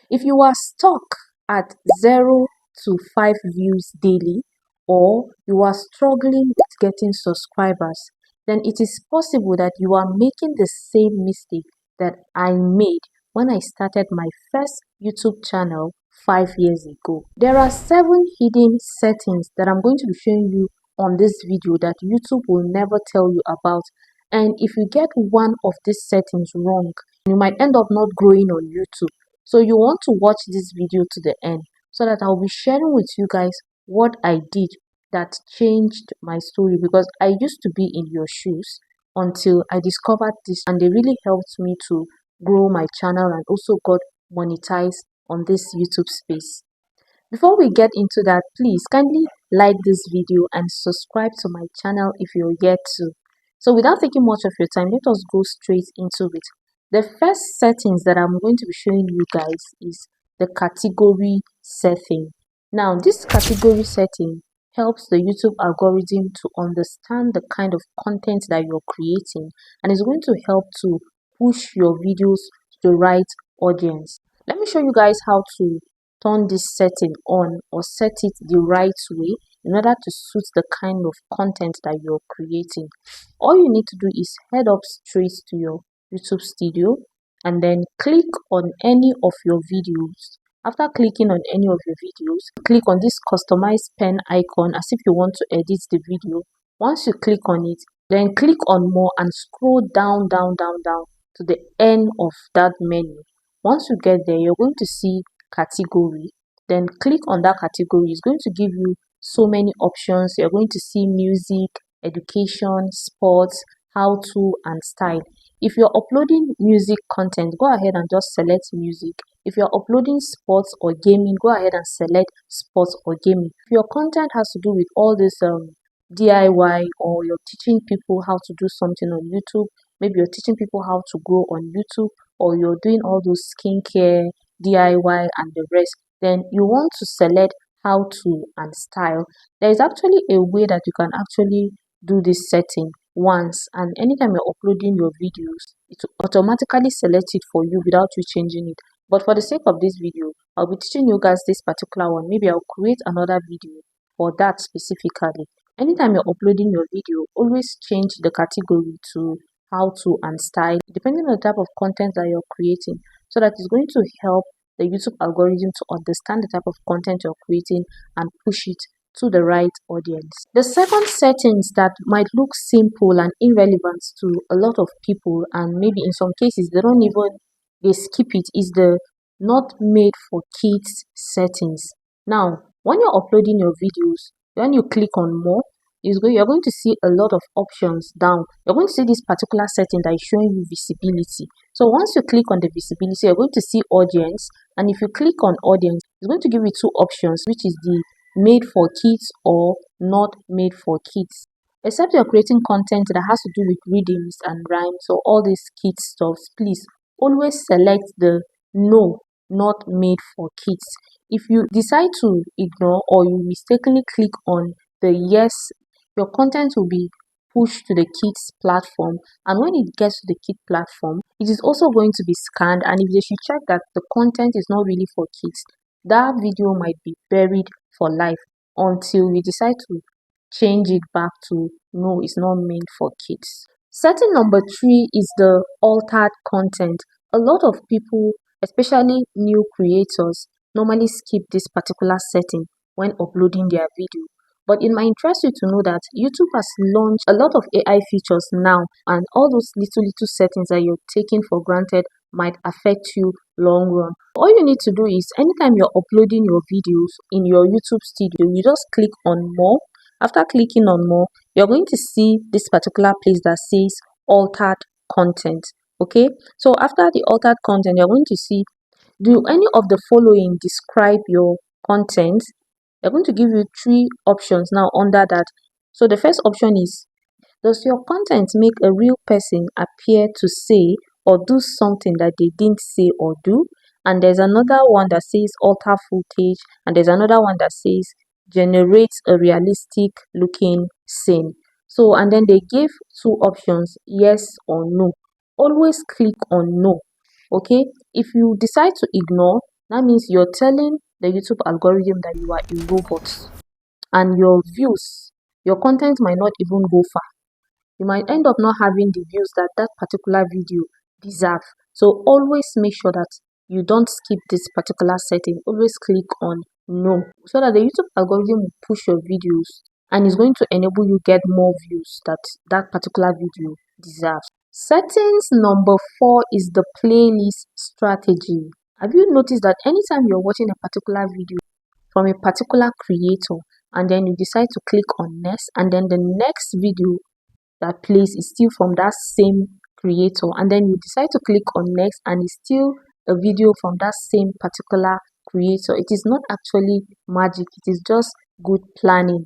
If you are stuck at 0 to 5 views daily, or you are struggling with getting subscribers, then it is possible that you are making the same mistake that I made when I started my first YouTube channel 5 years ago. There are 7 hidden settings that I'm going to be showing you on this video that YouTube will never tell you about. And if you get one of these settings wrong, you might end up not growing on YouTube. So you want to watch this video to the end so that I'll be sharing with you guys what I did that changed my story, because I used to be in your shoes until I discovered this, and they really helped me to grow my channel and also got monetized on this YouTube space. Before we get into that, please kindly like this video and subscribe to my channel if you're yet to. So without taking much of your time, let us go straight into it. The first settings that I'm going to be showing you guys is the category setting. Now, this category setting helps the YouTube algorithm to understand the kind of content that you're creating, and is going to help to push your videos to the right audience. Let me show you guys how to turn this setting on or set it the right way in order to suit the kind of content that you're creating. All you need to do is head up straight to your YouTube studio and then click on any of your videos. After clicking on any of your videos, click on this customize pen icon as if you want to edit the video. Once you click on it, then click on more and scroll down to the end of that menu. Once you get there, you're going to see category. Then click on that category. It's going to give you so many options. You're going to see music, education, sports, how to, and style. If you're uploading music content, go ahead and just select music. If you're uploading sports or gaming, go ahead and select sports or gaming. If your content has to do with all this DIY, or you're teaching people how to do something on YouTube, maybe you're teaching people how to grow on YouTube, or you're doing all those skincare, DIY, and the rest, then you want to select how to and style. There is actually a way that you can actually do this setting once, and anytime you're uploading your videos, it will automatically select it for you without you changing it. But for the sake of this video, I'll be teaching you guys this particular one. Maybe I'll create another video for that specifically. Anytime you're uploading your video, always change the category to how to and style, depending on the type of content that you're creating, so that it's going to help the YouTube algorithm to understand the type of content you're creating and push it to the right audience. The second settings that might look simple and irrelevant to a lot of people, and maybe in some cases they skip it, is the not made for kids settings. Now, when you're uploading your videos, when you click on more, you're going to see a lot of options down. You're going to see this particular setting that is showing you visibility. So once you click on the visibility, you're going to see audience, and if you click on audience, it's going to give you two options, which is the made for kids or not made for kids. Except you're creating content that has to do with readings and rhymes or all these kids stuff, please always select the no, not made for kids. If you decide to ignore, or you mistakenly click on the yes, your content will be pushed to the kids platform, and when it gets to the kid platform, it is also going to be scanned, and if they should check that the content is not really for kids, that video might be buried for life until we decide to change it back to no, it's not meant for kids. Setting number 3 is the altered content. A lot of people, especially new creators, normally skip this particular setting when uploading their video. But it might interest you to know that YouTube has launched a lot of AI features now, and all those little settings that you're taking for granted might affect you long run. All you need to do is, anytime you're uploading your videos in your YouTube studio, you just click on more. After clicking on more, you're going to see this particular place that says altered content. Okay, so after the altered content, you're going to see, do any of the following describe your content? They're going to give you 3 options now under that. So the first option is, does your content make a real person appear to say or do something that they didn't say or do? And there's another one that says alter footage, and there's another one that says generates a realistic looking scene. So, and then they give 2 options, yes or no. Always click on no. Okay, if you decide to ignore, That means you're telling the YouTube algorithm that you are a robot, and your views, your content might not even go far. You might end up not having the views that that particular video deserve. So always make sure that you don't skip this particular setting. Always click on no, so that the YouTube algorithm will push your videos and is going to enable you get more views that that particular video deserves. Settings number 4 is the playlist strategy. Have you noticed that anytime you're watching a particular video from a particular creator and then you decide to click on next, and then the next video that plays is still from that same creator, and then you decide to click on next and it's still a video from that same particular creator, it is not actually magic, it is just good planning.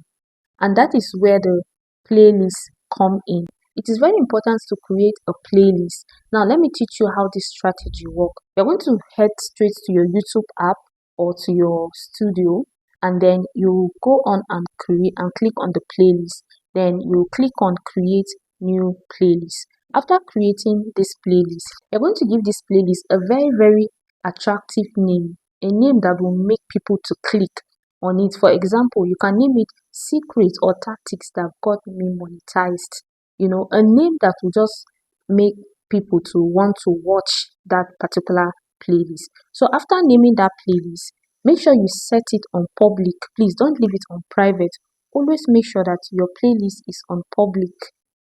And that is where the playlists come in. It is very important to create a playlist. Now let me teach you how this strategy works. You're going to head straight to your YouTube app or to your studio, and then you go on and create and click on the playlist. Then you click on create new playlist. After creating this playlist, you're going to give this playlist a very attractive name, a name that will make people to click on it. For example, you can name it secrets or tactics that got me monetized. A name that will just make people to want to watch that particular playlist. So after naming that playlist, make sure you set it on public. Please don't leave it on private. Always make sure that your playlist is on public.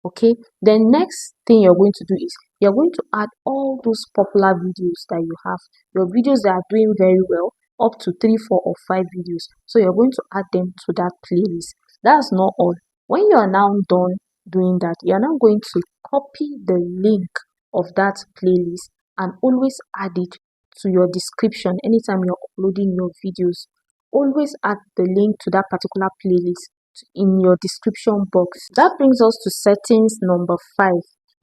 Okay, then next thing you're going to do is you're going to add all those popular videos that you have, your videos that are doing very well, up to 3, 4, or 5 videos. So you're going to add them to that playlist. That's not all. When you are now done doing that, you're now going to copy the link of that playlist and always add it to your description anytime you're uploading your videos. Always add the link to that particular playlist in your description box. That brings us to settings number 5.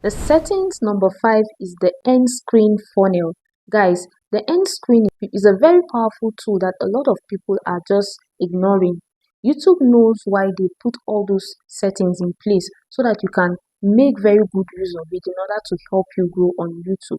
The settings number 5 is the end screen funnel. Guys, the end screen is a very powerful tool that a lot of people are just ignoring. YouTube knows why they put all those settings in place so that you can make very good use of it in order to help you grow on YouTube.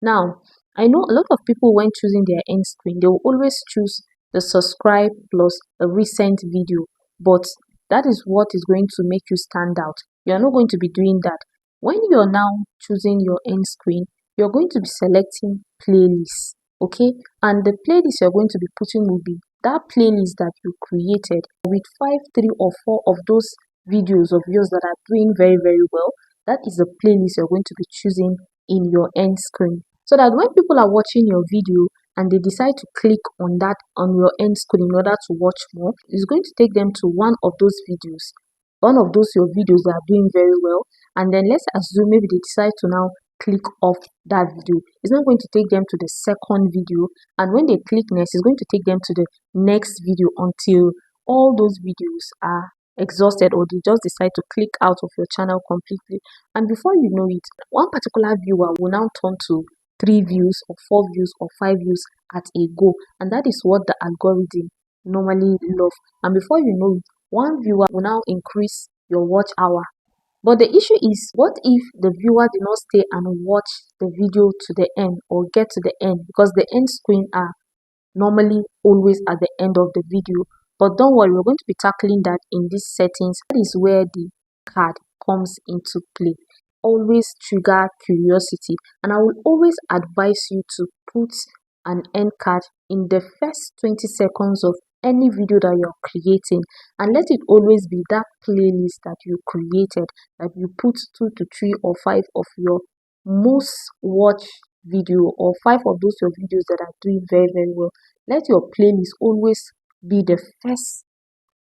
Now, I know a lot of people when choosing their end screen, they will always choose the subscribe plus a recent video, but that is what is going to make you stand out. You are not going to be doing that. When you're now choosing your end screen, you're going to be selecting playlists, okay? And the playlist you're going to be putting will be that playlist that you created with 5, 3, or 4 of those videos of yours that are doing very well. That is the playlist you're going to be choosing in your end screen, so that when people are watching your video and they decide to click on that on your end screen in order to watch more, it's going to take them to one of those videos, one of those your videos that are doing very well. And then let's assume maybe they decide to now click off that video. It's not going to take them to the second video, and when they click next, it's going to take them to the next video until all those videos are exhausted, or they just decide to click out of your channel completely. And before you know it, one particular viewer will now turn to 3 views or 4 views or 5 views at a go, and that is what the algorithm normally love. And before you know it, one viewer will now increase your watch hour. But the issue is, what if the viewer did not stay and watch the video to the end or get to the end, because the end screen are normally always at the end of the video. But don't worry, we're going to be tackling that in these settings. That is where the card comes into play. Always trigger curiosity, and I will always advise you to put an end card in the first 20 seconds of any video that you're creating, and let it always be that playlist that you created, that you put 2 to 3 or 5 of your most watched video, or 5 of those your videos that are doing very well. Let your playlist always be the first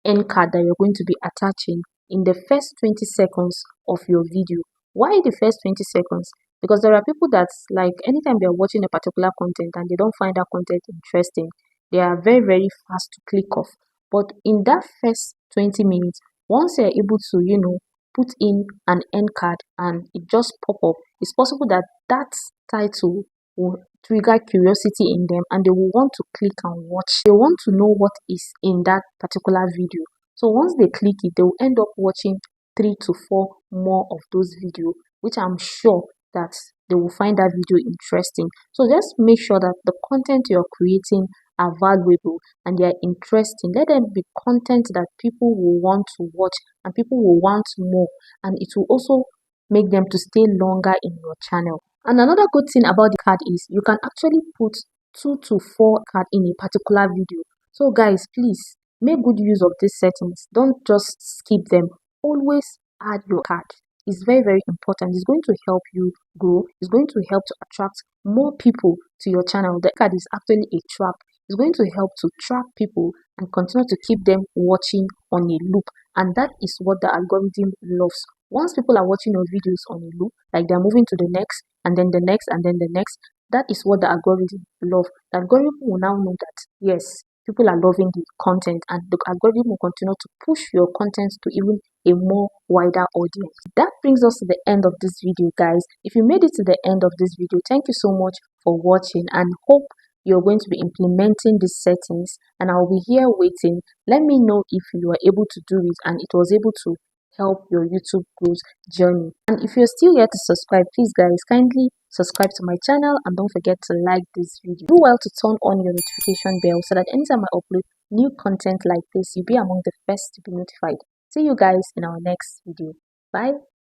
end card that you're going to be attaching in the first 20 seconds of your video. Why the first 20 seconds? Because there are people that's like, anytime they're watching a particular content and they don't find that content interesting, they are very fast to click off. But in that first 20 minutes, once you're able to, put in an end card and it just pop up, it's possible that that title will trigger curiosity in them, and they will want to click and watch. They want to know what is in that particular video. So once they click it, they will end up watching 3 to 4 more of those videos, which I'm sure that they will find that video interesting. So just make sure that the content you're creating are valuable and they are interesting. Let them be content that people will want to watch and people will want more, and it will also make them to stay longer in your channel. And another good thing about the card is you can actually put 2 to 4 card in a particular video. So guys, please make good use of these settings. Don't just skip them. Always add your card. It's very, very important. It's going to help you grow. It's going to help to attract more people to your channel. The card is actually a trap. It's going to help to trap people and continue to keep them watching on a loop. And that is what the algorithm loves. Once people are watching your videos on a loop, like they're moving to the next and then the next and then the next, that is what the algorithm love. The algorithm will now know that yes, people are loving the content, and the algorithm will continue to push your content to even a more wider audience. That brings us to the end of this video, guys. If you made it to the end of this video, thank you so much for watching, and hope you're going to be implementing these settings, and I'll be here waiting. Let me know if you are able to do it and it was able to help your YouTube growth journey. And if you're still yet to subscribe, please guys, kindly subscribe to my channel and don't forget to like this video. Do well to turn on your notification bell so that anytime I upload new content like this, you'll be among the first to be notified. See you guys in our next video. Bye.